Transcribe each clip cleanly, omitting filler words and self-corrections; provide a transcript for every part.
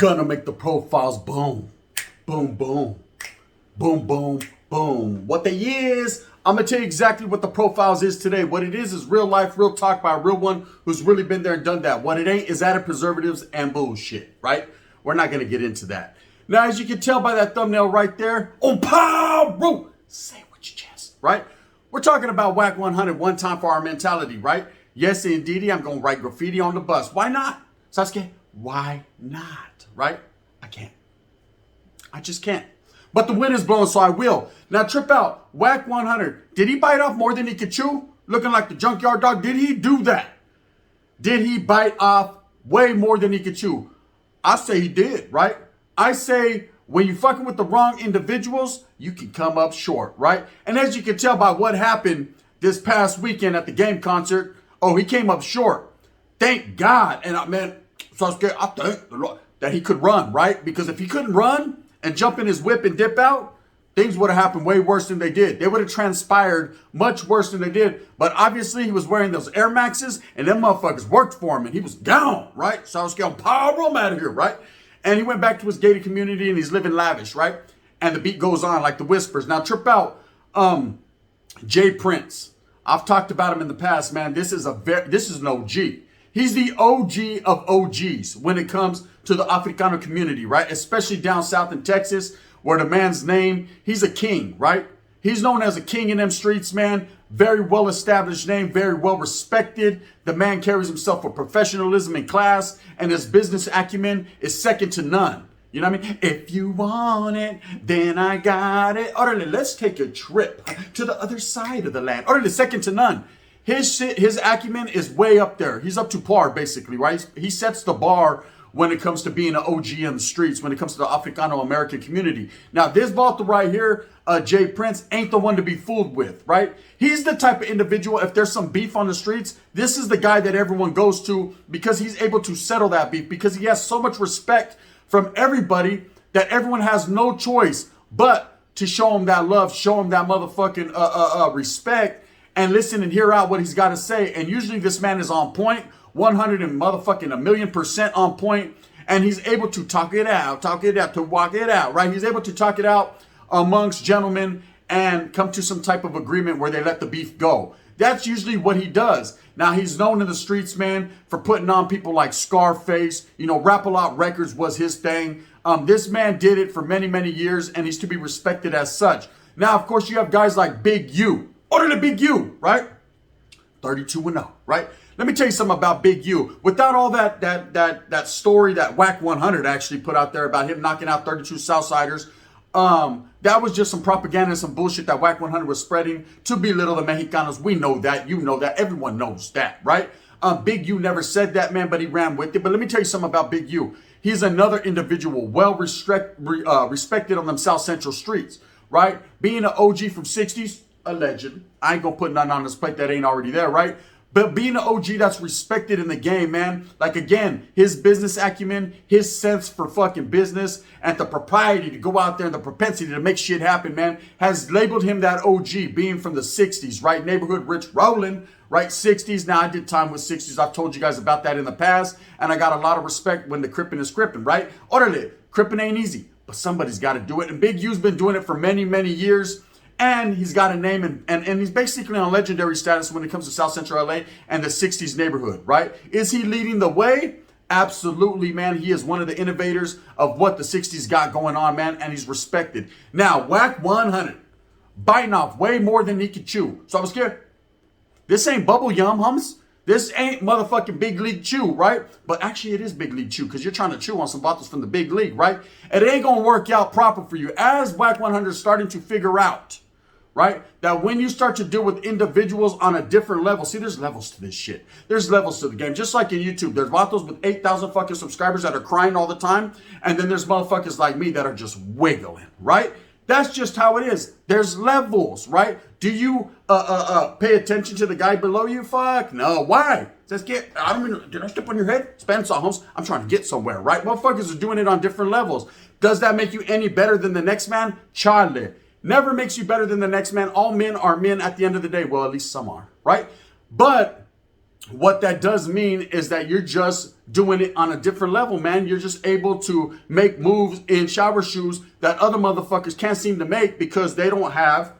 Gonna make the profiles boom, boom, boom, boom, boom, boom. What they is, I'm gonna tell you exactly what the profiles is today. What it is real life, real talk by a real one who's really been there and done that. What it ain't is added preservatives and bullshit, right? We're not gonna get into that. Now, as you can tell by that thumbnail right there, on power, say it with your chest, right? We're talking about Wack 100, one time for our mentality, right? Yes, indeed, I'm gonna write graffiti on the bus. Why not? Sasuke, why not, right? I can't. I just can't. But the wind is blowing, so I will. Now, trip out. Wack 100. Did he bite off more than he could chew? Looking like the junkyard dog. Did he do that? Did he bite off way more than he could chew? I say he did, right? I say when you fucking with the wrong individuals, you can come up short, right? And as you can tell by what happened this past weekend at the game concert, oh, he came up short. Thank God. And I mean, so I thank the Lord that he could run, right? Because if he couldn't run and jump in his whip and dip out, things would have happened way worse than they did. They would have transpired much worse than they did. But obviously, he was wearing those Air Maxes, and them motherfuckers worked for him, and he was gone, right? So I was going, power him out of here, right? And he went back to his gated community, and he's living lavish, right? And the beat goes on like the whispers. Now, trip out, Jay Prince. I've talked about him in the past, man. This is an OG. He's the OG of OGs when it comes to the Africano community, right? Especially down south in Texas, where the man's name, he's a king, right? He's known as a king in them streets, man. Very well-established name, very well-respected. The man carries himself with professionalism and class, and his business acumen is second to none. You know what I mean? If you want it, then I got it. Orderly, let's take a trip to the other side of the land. Orderly, second to none. His acumen is way up there. He's up to par, basically, right? He sets the bar when it comes to being an OG in the streets, when it comes to the Africano-American community. Now, this Balto right here, Jay Prince, ain't the one to be fooled with, right? He's the type of individual, if there's some beef on the streets, this is the guy that everyone goes to because he's able to settle that beef, because he has so much respect from everybody that everyone has no choice but to show him that love, show him that motherfucking respect, and listen and hear out what he's got to say. And usually this man is on point, 100 and motherfucking a million% on point, and he's able to talk it out, to walk it out, right? He's able to talk it out amongst gentlemen and come to some type of agreement where they let the beef go. That's usually what he does. Now, he's known in the streets, man, for putting on people like Scarface. You know, Rap-A-Lot Records was his thing. This man did it for many, many years, and he's to be respected as such. Now, of course, you have guys like Big U. Order the Big U, right? 32-0, right? Let me tell you something about Big U. Without all that story that Wack 100 actually put out there about him knocking out 32 Southsiders, that was just some propaganda and some bullshit that Wack 100 was spreading to belittle the Mexicanos. We know that. You know that. Everyone knows that, right? Big U never said that, man, but he ran with it. But let me tell you something about Big U. He's another individual respected on them South Central streets, right? Being an OG from 60s, alleged. I ain't gonna put nothing on this plate that ain't already there, right? But being an OG that's respected in the game, man, like again, his business acumen, his sense for fucking business, and the propriety to go out there and the propensity to make shit happen, man, has labeled him that OG, being from the 60s, right? Neighborhood rich rolling, right? 60s. Now, I did time with 60s. I've told you guys about that in the past, and I got a lot of respect when the crippin' is crippin', right? Orderly, crippin' ain't easy, but somebody's got to do it. And Big U's been doing it for many, many years. And he's got a name, and he's basically on legendary status when it comes to South Central LA and the 60s neighborhood, right? Is he leading the way? Absolutely, man. He is one of the innovators of what the 60s got going on, man, and he's respected. Now, Wack 100, biting off way more than he could chew. So I was scared. This ain't bubble yum hums. This ain't motherfucking big league chew, right? But actually, it is big league chew because you're trying to chew on some bottles from the big league, right? And it ain't going to work out proper for you. As Wack 100 is starting to figure out, right, that when you start to deal with individuals on a different level, see, there's levels to this shit. There's levels to the game. Just like in YouTube, there's vatos with 8,000 fucking subscribers that are crying all the time. And then there's motherfuckers like me that are just wiggling, right? That's just how it is. There's levels, right? Do you pay attention to the guy below you? Fuck no. Why? Says did I step on your head? Spanish homes. I'm trying to get somewhere, right? Motherfuckers are doing it on different levels. Does that make you any better than the next man? Charlie. Never makes you better than the next man. All men are men at the end of the day. Well, at least some are, right? But what that does mean is that you're just doing it on a different level, man. You're just able to make moves in shower shoes that other motherfuckers can't seem to make because they don't have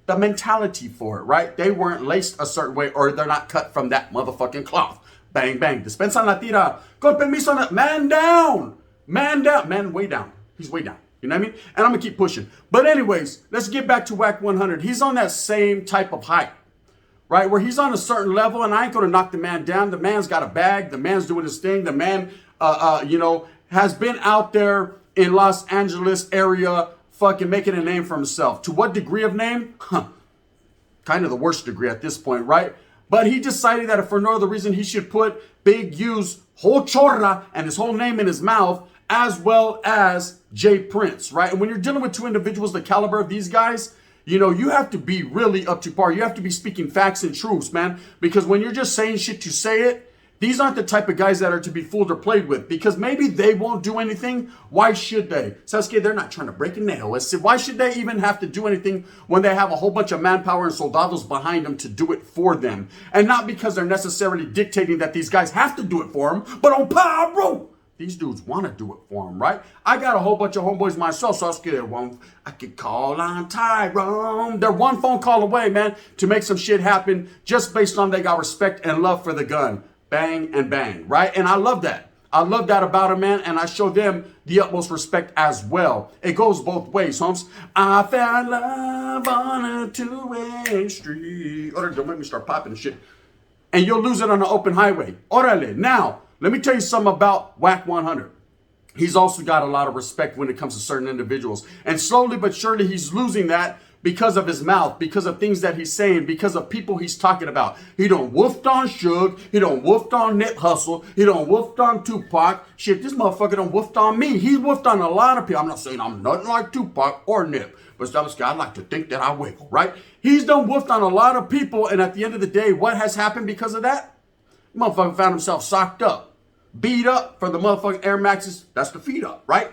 the mentality for it, right? They weren't laced a certain way, or they're not cut from that motherfucking cloth. Bang, bang. Dispensa la tira. Con permiso. Man down. Man down. Man way down. He's way down. You know what I mean? And I'm going to keep pushing. But anyways, let's get back to Wack 100. He's on that same type of height, right? Where he's on a certain level, and I ain't going to knock the man down. The man's got a bag. The man's doing his thing. The man, has been out there in Los Angeles area fucking making a name for himself. To what degree of name? Kind of the worst degree at this point, right? But he decided that if for no other reason, he should put Big U's whole chorra and his whole name in his mouth, as well as Jay Prince, right? And when you're dealing with two individuals the caliber of these guys, you have to be really up to par. You have to be speaking facts and truths, man. Because when you're just saying shit to say it, these aren't the type of guys that are to be fooled or played with. Because maybe they won't do anything. Why should they? Sasuke, they're not trying to break a nail. Why should they even have to do anything when they have a whole bunch of manpower and soldados behind them to do it for them? And not because they're necessarily dictating that these guys have to do it for them, but on power, bro. These dudes want to do it for them, right? I got a whole bunch of homeboys myself, so I could call on Tyrone. They're one phone call away, man, to make some shit happen just based on they got respect and love for the gun. Bang and bang, right? And I love that. I love that about them, man, and I show them the utmost respect as well. It goes both ways, homes. I found love on a two-way street. Don't make me start popping and shit. And you'll lose it on an open highway. Orale. Now, let me tell you something about Wack 100. He's also got a lot of respect when it comes to certain individuals. And slowly but surely, he's losing that because of his mouth, because of things that he's saying, because of people he's talking about. He done woofed on Suge. He done woofed on Nip Hustle. He done woofed on Tupac. Shit, this motherfucker done woofed on me. He woofed on a lot of people. I'm not saying I'm nothing like Tupac or Nip, but I like to think that I wiggle, right? He's done woofed on a lot of people, and at the end of the day, what has happened because of that? Motherfucker found himself socked up, beat up for the motherfucking Air Maxes. That's the feet up, right?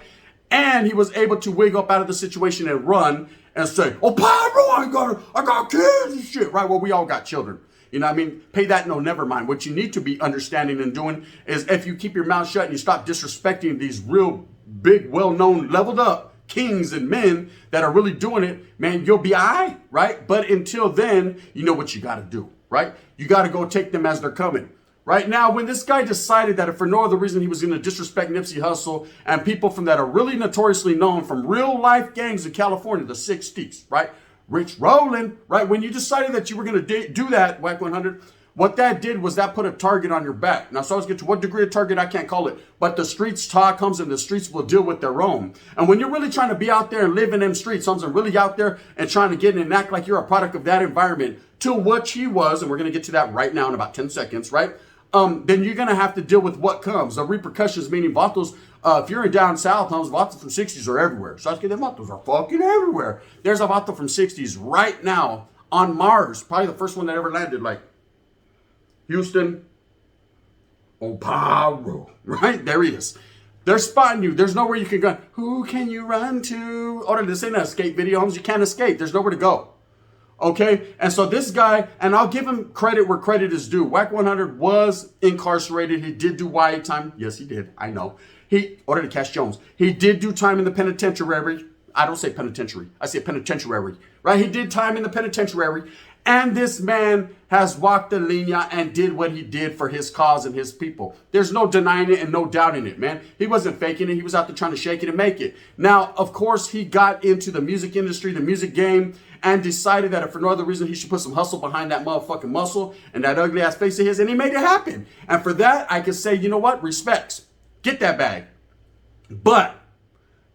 And he was able to wig up out of the situation and run and say, oh, Pyro, I got kids and shit, right? Well, we all got children. You know what I mean? Pay that, no, never mind. What you need to be understanding and doing is if you keep your mouth shut and you stop disrespecting these real big, well-known, leveled up kings and men that are really doing it, man, you'll be all right, right? But until then, you know what you got to do, right? You got to go take them as they're coming. Right now, when this guy decided that if for no other reason he was going to disrespect Nipsey Hussle and people from that are really notoriously known from real life gangs in California, the 60s, right? Rich Rollin', right? When you decided that you were going to do that, Wack 100, what that did was that put a target on your back. Now, so I was get to what degree of target, I can't call it, but the streets talk comes and the streets will deal with their own. And when you're really trying to be out there and live in them streets, something really out there and trying to get in and act like you're a product of that environment to what he was, and we're going to get to that right now in about 10 seconds, right? Then you're going to have to deal with what comes. The repercussions, meaning vatos, if you're in down south, vatos from 60s are everywhere. So the vatos are fucking everywhere. There's a vato from 60s right now on Mars. Probably the first one that ever landed, like Houston, Oparo, right? There he is. They're spotting you. There's nowhere you can go. Who can you run to? Oh, this ain't an escape video, homes. You can't escape. There's nowhere to go. Okay, and so this guy, and I'll give him credit where credit is due. Wack 100 was incarcerated. He did do YA time. Yes, he did. I know. He ordered to Cash Jones. He did do time in the penitentiary. I don't say penitentiary. I say penitentiary. Right? He did time in the penitentiary. And this man has walked the linea and did what he did for his cause and his people. There's no denying it and no doubting it, man. He wasn't faking it. He was out there trying to shake it and make it. Now, of course, he got into the music industry, the music game, and decided that if for no other reason, he should put some hustle behind that motherfucking muscle and that ugly ass face of his, and he made it happen. And for that, I can say, you know what? Respects. Get that bag. But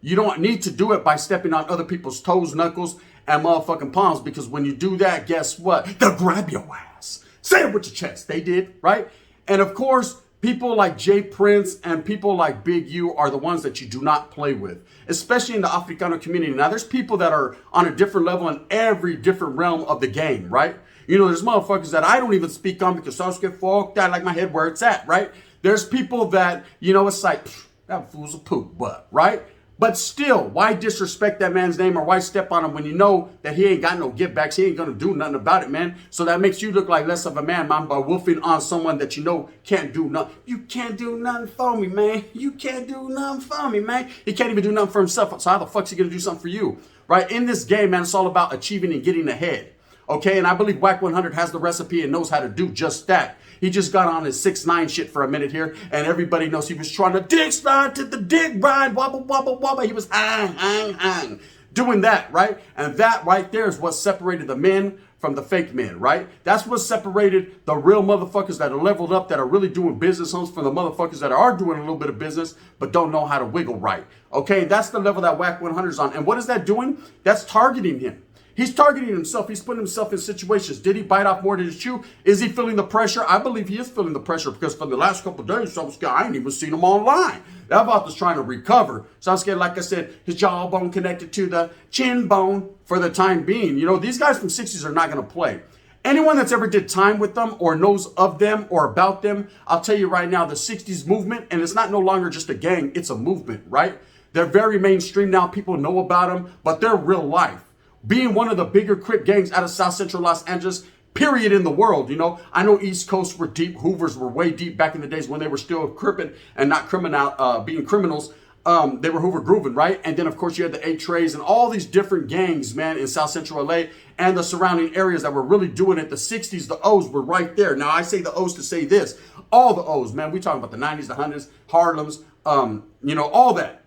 you don't need to do it by stepping on other people's toes, knuckles, and motherfucking palms, because when you do that, guess what? They'll grab your ass. Say it with your chest. They did, right? And of course, people like Jay Prince and people like Big U are the ones that you do not play with, especially in the Africano community. Now, there's people that are on a different level in every different realm of the game, right? You know, there's motherfuckers that I don't even speak on because I get fucked. I like my head where it's at, right? There's people that, you know, it's like, that fool's a poop butt, right? But still, why disrespect that man's name or why step on him when you know that he ain't got no give backs? He ain't going to do nothing about it, man. So that makes you look like less of a man by wolfing on someone that you know can't do nothing. You can't do nothing for me, man. You can't do nothing for me, man. He can't even do nothing for himself. So how the fuck's he going to do something for you? Right? In this game, man, it's all about achieving and getting ahead. Okay, and I believe Wack 100 has the recipe and knows how to do just that. He just got on his 6ix9ine shit for a minute here, and everybody knows he was trying to dick slide to the dick ride, wobble, wobble, wobble. He was hang, doing that, right? And that right there is what separated the men from the fake men, right? That's what separated the real motherfuckers that are leveled up, that are really doing business homes from the motherfuckers that are doing a little bit of business, but don't know how to wiggle right. Okay, that's the level that Wack 100 is on. And what is that doing? That's targeting him. He's targeting himself. He's putting himself in situations. Did he bite off more than he chew? Is he feeling the pressure? I believe he is feeling the pressure because for the last couple of days, I ain't even seen him online. That Vatos trying to recover. So I'm scared, like I said, his jawbone connected to the chin bone for the time being. You know, these guys from 60s are not going to play. Anyone that's ever did time with them or knows of them or about them, I'll tell you right now, the 60s movement, and it's not no longer just a gang, it's a movement, right? They're very mainstream now. People know about them, but they're real life. Being one of the bigger Crip gangs out of South Central Los Angeles, period, in the world, you know. I know East Coast were deep, Hoovers were way deep back in the days when they were still crippin' and not being criminals. They were Hoover grooving, right? And then, of course, you had the 8 Trays and all these different gangs, man, in South Central LA and the surrounding areas that were really doing it. The 60s, the O's were right there. Now, I say the O's to say this. All the O's, man. We talking about the 90s, the 100s, Harlem's, you know, all that.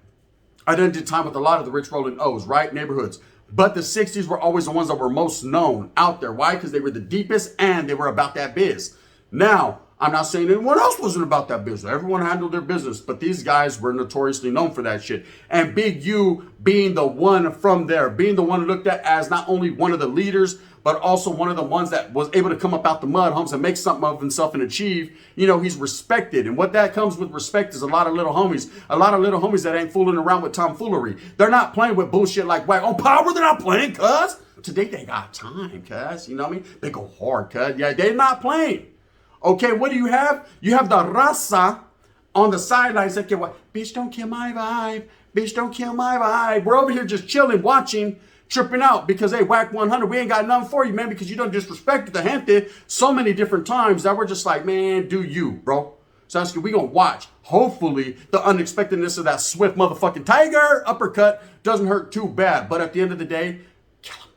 I done did time with a lot of the rich rolling O's, right? Neighborhoods. But the 60s were always the ones that were most known out there. Why? Because they were the deepest and they were about that biz. Now, I'm not saying anyone else wasn't about that business. Everyone handled their business, but these guys were notoriously known for that shit. And Big U being the one from there, being the one looked at as not only one of the leaders, but also one of the ones that was able to come up out the mud homes and make something of himself and achieve, you know, he's respected. And what that comes with respect is a lot of little homies that ain't fooling around with tomfoolery. They're not playing with bullshit like Wack. On Power, they're not playing, cuz. Today they got time, cuz. You know what I mean? They go hard, cuz. Yeah, they're not playing. Okay, what do you have? You have the raza on the sidelines that get what? Bitch, don't kill my vibe. Bitch, don't kill my vibe. We're over here just chilling, watching, tripping out because, hey, Wack 100, we ain't got nothing for you, man, because you done disrespected the gente so many different times that we're just like, man, do you, bro? So we gonna watch. Hopefully, the unexpectedness of that swift motherfucking tiger uppercut doesn't hurt too bad. But at the end of the day, kill him.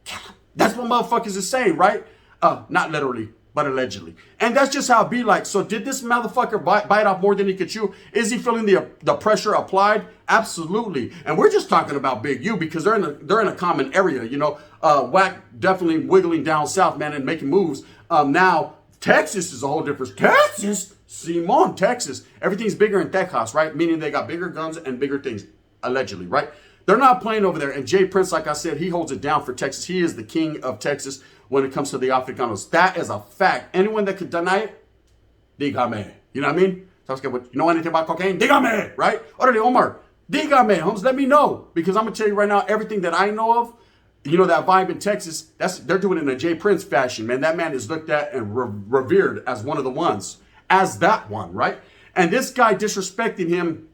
Kill him. That's what motherfuckers is saying, right? Not literally, but allegedly. And that's just how it be like. So did this motherfucker bite off more than he could chew? Is he feeling the pressure applied? Absolutely. And we're just talking about Big U because they're in a common area. You know, Wack definitely wiggling down south, man, and making moves. Now, Texas is a whole different. Texas? Simon, Texas. Everything's bigger in Texas, right? Meaning they got bigger guns and bigger things, allegedly, right? They're not playing over there. And Jay Prince, like I said, he holds it down for Texas. He is the king of Texas when it comes to the Africanos. That is a fact. Anyone that could deny it, dígame. You know what I mean? You know anything about cocaine? Dígame, right? Orale, Omar, dígame, Holmes, let me know. Because I'm going to tell you right now, everything that I know of, you know, that vibe in Texas, they're doing it in a Jay Prince fashion, man. That man is looked at and revered as one of the ones. As that one, right? And this guy disrespecting him,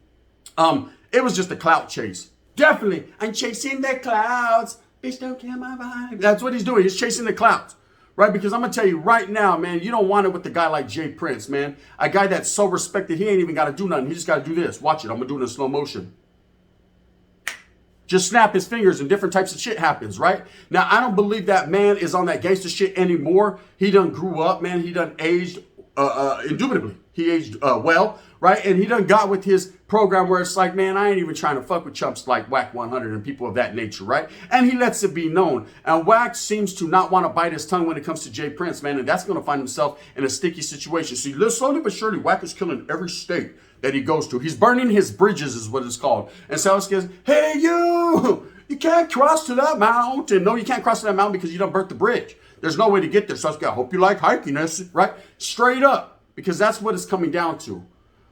it was just a clout chase. Definitely. I'm chasing the clouds. Bitch, don't kill my vibe. That's what he's doing. He's chasing the clouds, right? Because I'm going to tell you right now, man, you don't want it with a guy like Jay Prince, man. A guy that's so respected, he ain't even got to do nothing. He just got to do this. Watch it. I'm going to do it in slow motion. Just snap his fingers and different types of shit happens, right? Now, I don't believe that man is on that gangster shit anymore. He done grew up, man. He done aged indubitably. He aged well, right? And he done got with his program where it's like, man, I ain't even trying to fuck with chumps like Wack 100 and people of that nature, right? And he lets it be known. And Wack seems to not want to bite his tongue when it comes to Jay Prince, man. And that's going to find himself in a sticky situation. See, slowly but surely, Wack is killing every state that he goes to. He's burning his bridges is what it's called. And so it goes, hey, you can't cross to that mountain. No, you can't cross to that mountain because you done burnt the bridge. There's no way to get there. So I hope you like hiking, right? Straight up, because that's what it's coming down to.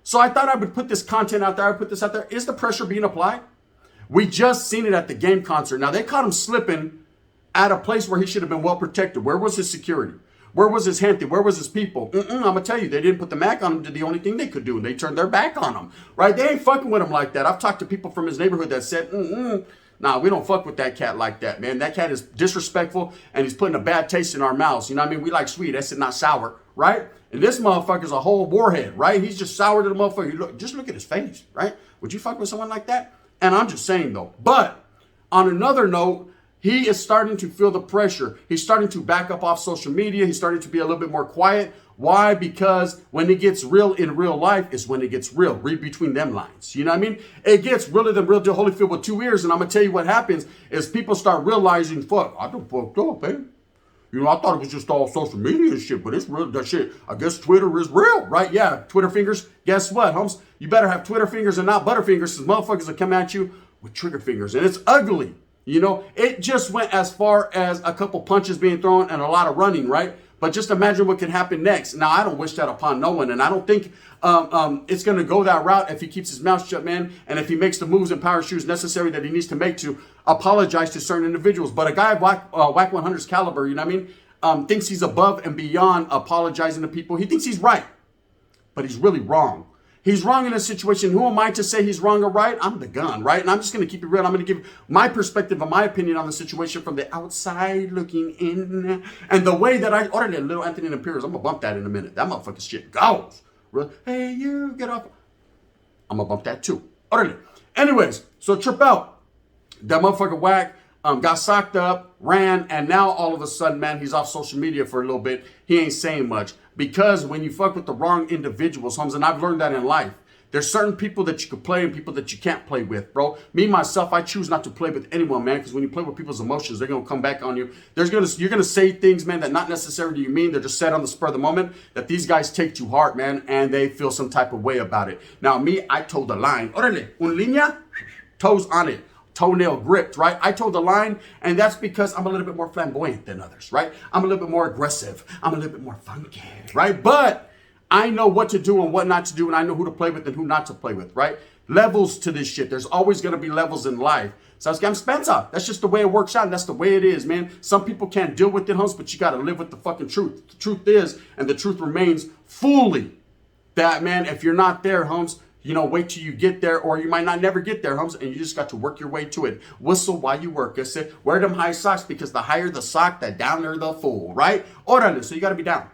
So I thought I would put this content out there. I put this out there. Is the pressure being applied? We just seen it at the game concert. Now, they caught him slipping at a place where he should have been well protected. Where was his security? Where was his gente? Where was his people? I'm going to tell you, they didn't put the Mac on him, did the only thing they could do, and they turned their back on him, right? They ain't fucking with him like that. I've talked to people from his neighborhood that said, nah, we don't fuck with that cat like that, man. That cat is disrespectful, and he's putting a bad taste in our mouths. You know what I mean? We like sweet, that's it, not sour, right? And this motherfucker's a whole warhead, right? He's just sour to the motherfucker. Just look at his face, right? Would you fuck with someone like that? And I'm just saying, though. But on another note, he is starting to feel the pressure. He's starting to back up off social media. He's starting to be a little bit more quiet. Why? Because when it gets real in real life is when it gets real. Read between them lines. You know what I mean? It gets realer than real to Holyfield with 2 ears. And I'm going to tell you what happens is people start realizing, fuck, I done fucked up, man. You know, I thought it was just all social media and shit, but it's real. That shit, I guess Twitter is real, right? Yeah, Twitter fingers. Guess what, Holmes? You better have Twitter fingers and not butterfingers, because motherfuckers will come at you with trigger fingers. And it's ugly. You know, it just went as far as a couple punches being thrown and a lot of running, right? But just imagine what can happen next. Now, I don't wish that upon no one, and I don't think it's going to go that route if he keeps his mouth shut, man, and if he makes the moves and power shoes necessary that he needs to make to apologize to certain individuals. But a guy of Wack 100's caliber, you know what I mean, thinks he's above and beyond apologizing to people. He thinks he's right, but he's really wrong. He's wrong in a situation. Who am I to say he's wrong or right? I'm the gun, right? And I'm just going to keep it real. I'm going to give my perspective and my opinion on the situation from the outside looking in. And the way that I ordered it, little Anthony and Imperials, I'm going to bump that in a minute. That motherfucking shit goes. Hey, you, get off. I'm going to bump that too. Orderly. Anyways, so trip out. That motherfucker Wack got socked up, ran, and now all of a sudden, man, he's off social media for a little bit. He ain't saying much. Because when you fuck with the wrong individuals, Holmes, and I've learned that in life, there's certain people that you can play and people that you can't play with, bro. Me, myself, I choose not to play with anyone, man, because when you play with people's emotions, they're going to come back on you. You're going to say things, man, that not necessarily you mean. They're just said on the spur of the moment that these guys take to heart, man, and they feel some type of way about it. Now, me, I told the line, orale, un línea, toes on it. Toenail gripped, right? I told the line, and that's because I'm a little bit more flamboyant than others, right? I'm a little bit more aggressive. I'm a little bit more funky, right? But I know what to do and what not to do, and I know who to play with and who not to play with, right? Levels to this shit. There's always going to be levels in life. So I'm Spencer. That's just the way it works out, and that's the way it is, man. Some people can't deal with it, Holmes, but you got to live with the fucking truth. The truth is, and the truth remains fully, that, man, if you're not there, Holmes, you know, wait till you get there, or you might not never get there, Holmes, and you just got to work your way to it. Whistle while you work. I said, wear them high socks, because the higher the sock, the downer the fool, right? Orale, so you got to be down.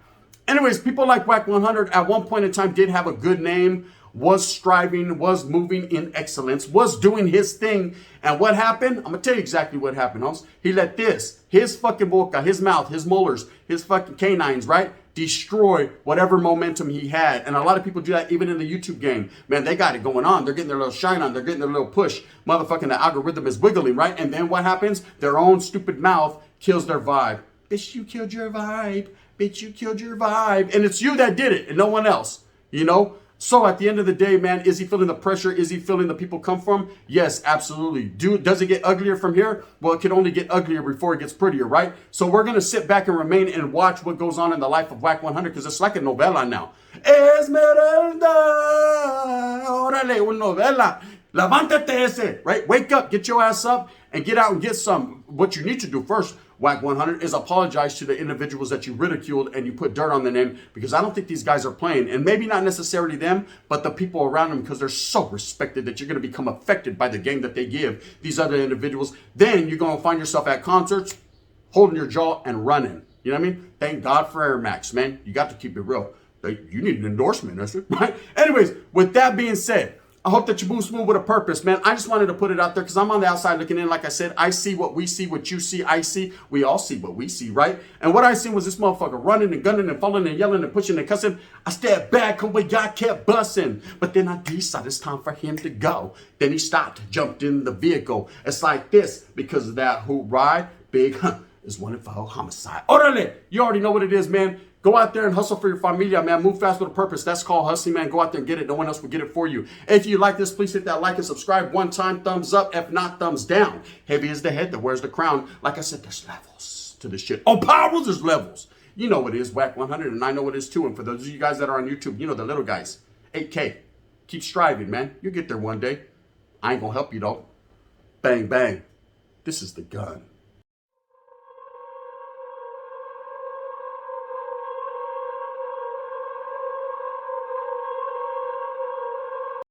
Anyways, people like Wack 100 at one point in time did have a good name, was striving, was moving in excellence, was doing his thing. And what happened? I'm going to tell you exactly what happened, Holmes. He let his fucking boca, his mouth, his molars, his fucking canines, right, destroy whatever momentum he had. And a lot of people do that even in the YouTube game. Man, they got it going on. They're getting their little shine on. They're getting their little push. Motherfucking the algorithm is wiggling, right? And then what happens? Their own stupid mouth kills their vibe. Bitch, you killed your vibe. Bitch, you killed your vibe. And it's you that did it and no one else, you know? So at the end of the day, man, is he feeling the pressure? Is he feeling the people come from? Yes, absolutely. Does it get uglier from here? Well, it can only get uglier before it gets prettier, right? So we're going to sit back and remain and watch what goes on in the life of Wack 100, because it's like a novela now. Esmeralda, órale, una novela. Levántate ese, right? Wake up, get your ass up, and get out and get some. What you need to do first, Wack 100, is apologize to the individuals that you ridiculed and you put dirt on their name, because I don't think these guys are playing. And maybe not necessarily them, but the people around them, because they're so respected that you're going to become affected by the game that they give these other individuals. Then you're going to find yourself at concerts, holding your jaw and running. You know what I mean? Thank God for Air Max, man. You got to keep it real. You need an endorsement, that's it, right? Anyways, with that being said, I hope that you move smooth with a purpose, man. I just wanted to put it out there because I'm on the outside looking in. Like I said, I see what we see, what you see, I see. We all see what we see, right? And what I seen was this motherfucker running and gunning and falling and yelling and pushing and cussing. I stepped back, and y'all kept busting. But then I decided it's time for him to go. Then he stopped, jumped in the vehicle. It's like this, because of that who ride big is wanted for homicide. Orale, you already know what it is, man. Go out there and hustle for your familia, man. Move fast with a purpose. That's called hustling, man. Go out there and get it. No one else will get it for you. If you like this, please hit that like and subscribe one time. Thumbs up. If not, thumbs down. Heavy is the head that wears the crown. Like I said, there's levels to this shit. On Power, there's levels. You know what it is, Wack 100, and I know what it is too. And for those of you guys that are on YouTube, you know the little guys. 8K. Keep striving, man. You'll get there one day. I ain't gonna help you, though. Bang, bang. This is the gun.